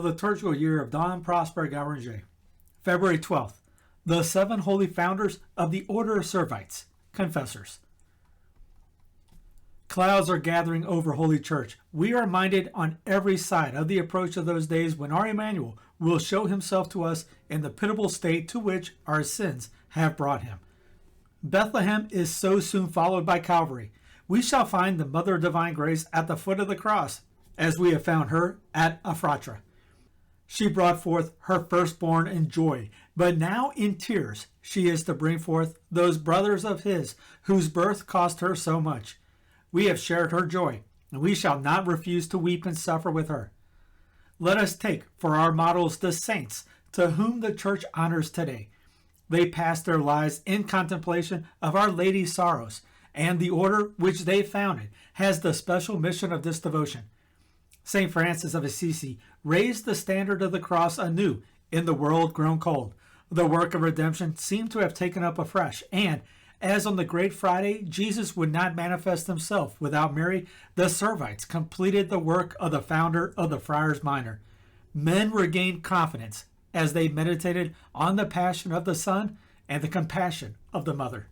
the Liturgical Year of Dom Prosper Guéranger. February 12th, the 7 holy founders of the Order of Servites, Confessors. Clouds are gathering over Holy Church. We are reminded on every side of the approach of those days when our Emmanuel will show himself to us in the pitiable state to which our sins have brought him. Bethlehem is so soon followed by Calvary. We shall find the Mother of Divine Grace at the foot of the cross, as we have found her at Ephrata. She brought forth her firstborn in joy, but now in tears she is to bring forth those brothers of his whose birth cost her so much. We have shared her joy, and we shall not refuse to weep and suffer with her. Let us take for our models the saints to whom the Church honors today. They passed their lives in contemplation of Our Lady's sorrows, and the order which they founded has the special mission of this devotion. St. Francis of Assisi raised the standard of the cross anew in the world grown cold. The work of redemption seemed to have taken up afresh, and, as on the Great Friday, Jesus would not manifest himself without Mary, the Servites completed the work of the founder of the Friars Minor. Men regained confidence as they meditated on the passion of the Son and the compassion of the Mother.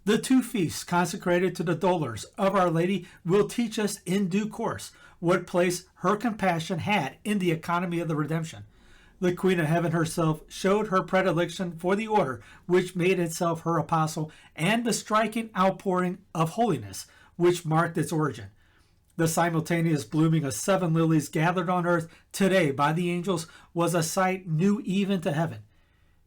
The 2 feasts consecrated to the dolors of Our Lady will teach us in due course what place her compassion had in the economy of the redemption. The Queen of Heaven herself showed her predilection for the order which made itself her apostle and the striking outpouring of holiness which marked its origin. The simultaneous blooming of 7 lilies gathered on earth today by the angels was a sight new even to heaven.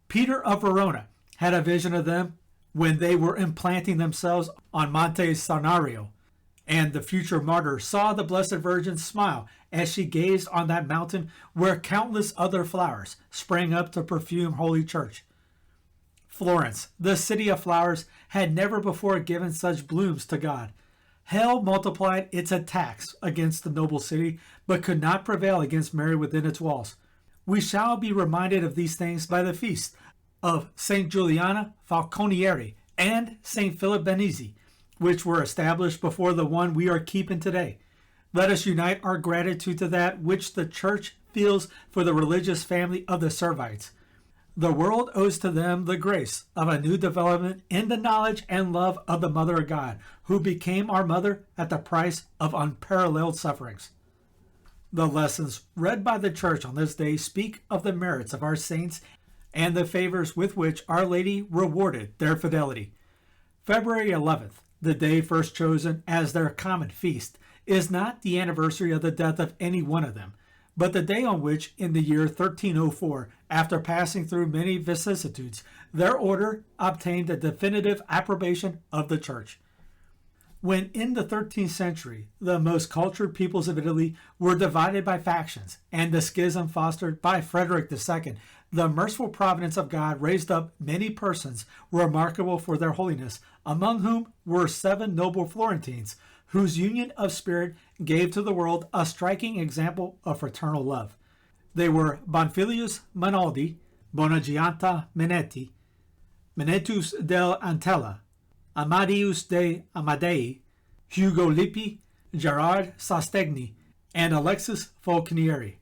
Peter of Verona had a vision of them when they were implanting themselves on Monte Senario, and the future martyr saw the Blessed Virgin smile as she gazed on that mountain where countless other flowers sprang up to perfume Holy Church. Florence, the city of flowers, had never before given such blooms to God. Hell multiplied its attacks against the noble city, but could not prevail against Mary within its walls. We shall be reminded of these things by the feast of St. Juliana Falconieri and St. Philip Benizi, which were established before the one we are keeping today. Let us unite our gratitude to that which the Church feels for the religious family of the Servites. The world owes to them the grace of a new development in the knowledge and love of the Mother of God, who became our Mother at the price of unparalleled sufferings. The lessons read by the Church on this day speak of the merits of our saints and the favors with which Our Lady rewarded their fidelity. February 11th, the day first chosen as their common feast, is not the anniversary of the death of any one of them, but the day on which, in the year 1304, after passing through many vicissitudes, their order obtained a definitive approbation of the Church. When in the 13th century, the most cultured peoples of Italy were divided by factions, and the schism fostered by Frederick II, the merciful providence of God raised up many persons remarkable for their holiness, among whom were 7 noble Florentines, whose union of spirit gave to the world a striking example of fraternal love. They were Bonfilius Manaldi, Bonagianta Menetti, Menetus del Antella, Amadius de Amadei, Hugo Lippi, Gerard Sostegni, and Alexis Falconieri.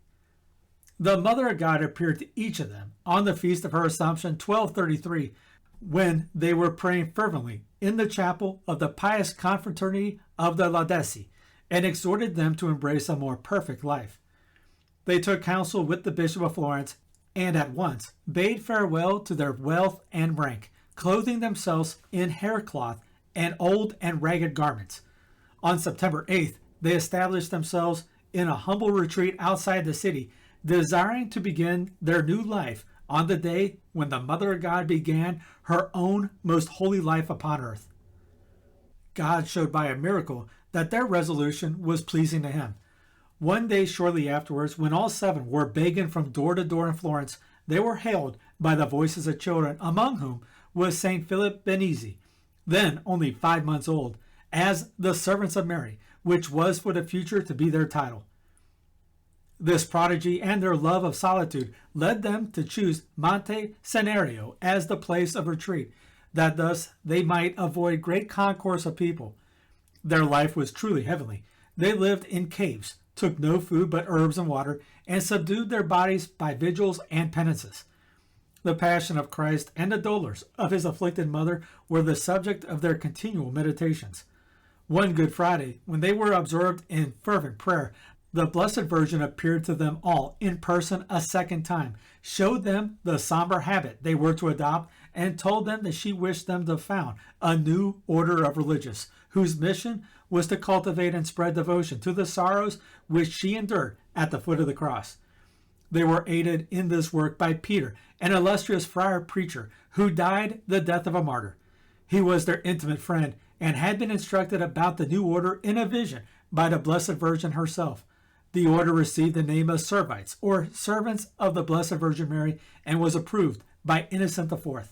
The Mother of God appeared to each of them on the feast of her Assumption 1233, when they were praying fervently in the chapel of the Pious Confraternity of the Laudesi, and exhorted them to embrace a more perfect life. They took counsel with the Bishop of Florence, and at once bade farewell to their wealth and rank, clothing themselves in haircloth and old and ragged garments. On September 8th, they established themselves in a humble retreat outside the city, desiring to begin their new life on the day when the Mother of God began her own most holy life upon earth. God showed by a miracle that their resolution was pleasing to him. One day shortly afterwards, when all 7 were begging from door to door in Florence, they were hailed by the voices of children, among whom was St. Philip Benizi, then only 5 months old, as the servants of Mary, which was for the future to be their title. This prodigy and their love of solitude led them to choose Monte Senario as the place of retreat, that thus they might avoid great concourse of people. Their life was truly heavenly. They lived in caves, took no food but herbs and water, and subdued their bodies by vigils and penances. The Passion of Christ and the dolors of his afflicted mother were the subject of their continual meditations. One Good Friday, when they were absorbed in fervent prayer, the Blessed Virgin appeared to them all in person a second time, showed them the somber habit they were to adopt, and told them that she wished them to found a new order of religious, whose mission was to cultivate and spread devotion to the sorrows which she endured at the foot of the cross. They were aided in this work by Peter, an illustrious friar preacher who died the death of a martyr. He was their intimate friend and had been instructed about the new order in a vision by the Blessed Virgin herself. The order received the name of Servites, or Servants of the Blessed Virgin Mary, and was approved by Innocent IV.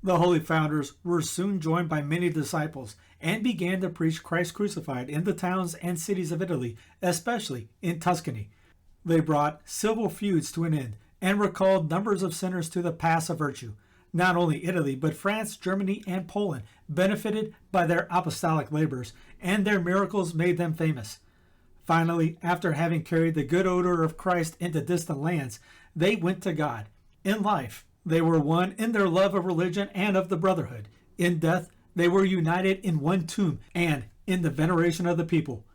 The holy founders were soon joined by many disciples and began to preach Christ crucified in the towns and cities of Italy, especially in Tuscany. They brought civil feuds to an end and recalled numbers of sinners to the paths of virtue. Not only Italy, but France, Germany, and Poland benefited by their apostolic labors, and their miracles made them famous. Finally, after having carried the good odor of Christ into distant lands, they went to God. In life, they were one in their love of religion and of the brotherhood. In death, they were united in one tomb and in the veneration of the people.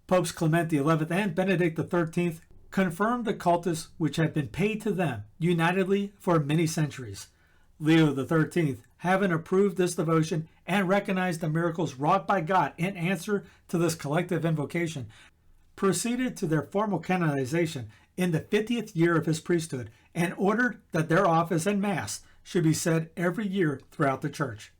Popes Clement XI and Benedict XIII confirmed the cultus which had been paid to them unitedly for many centuries. Leo XIII, having approved this devotion and recognized the miracles wrought by God in answer to this collective invocation, proceeded to their formal canonization in the 50th year of his priesthood and ordered that their office and Mass should be said every year throughout the Church.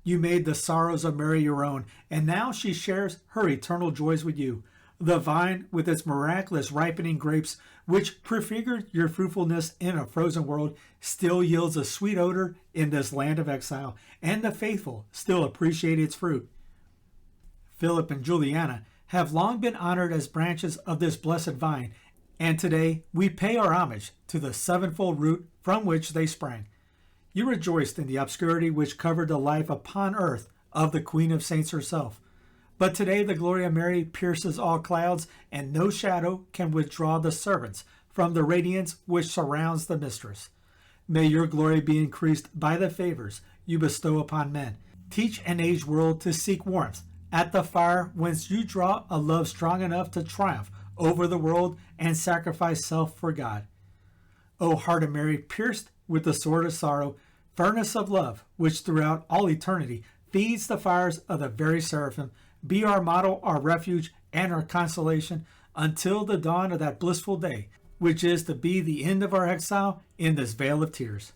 You made the sorrows of Mary your own, and now she shares her eternal joys with you. The vine, with its miraculous ripening grapes, which prefigured your fruitfulness in a frozen world, still yields a sweet odor in this land of exile, and the faithful still appreciate its fruit. Philip and Juliana have long been honored as branches of this blessed vine, and today we pay our homage to the sevenfold root from which they sprang. You rejoiced in the obscurity which covered the life upon earth of the Queen of Saints herself. But today the glory of Mary pierces all clouds, and no shadow can withdraw the servants from the radiance which surrounds the mistress. May your glory be increased by the favors you bestow upon men. Teach an aged world to seek warmth at the fire whence you draw a love strong enough to triumph over the world and sacrifice self for God. O heart of Mary, pierced with the sword of sorrow, furnace of love, which throughout all eternity feeds the fires of the very seraphim, be our model, our refuge, and our consolation until the dawn of that blissful day, which is to be the end of our exile in this vale of tears.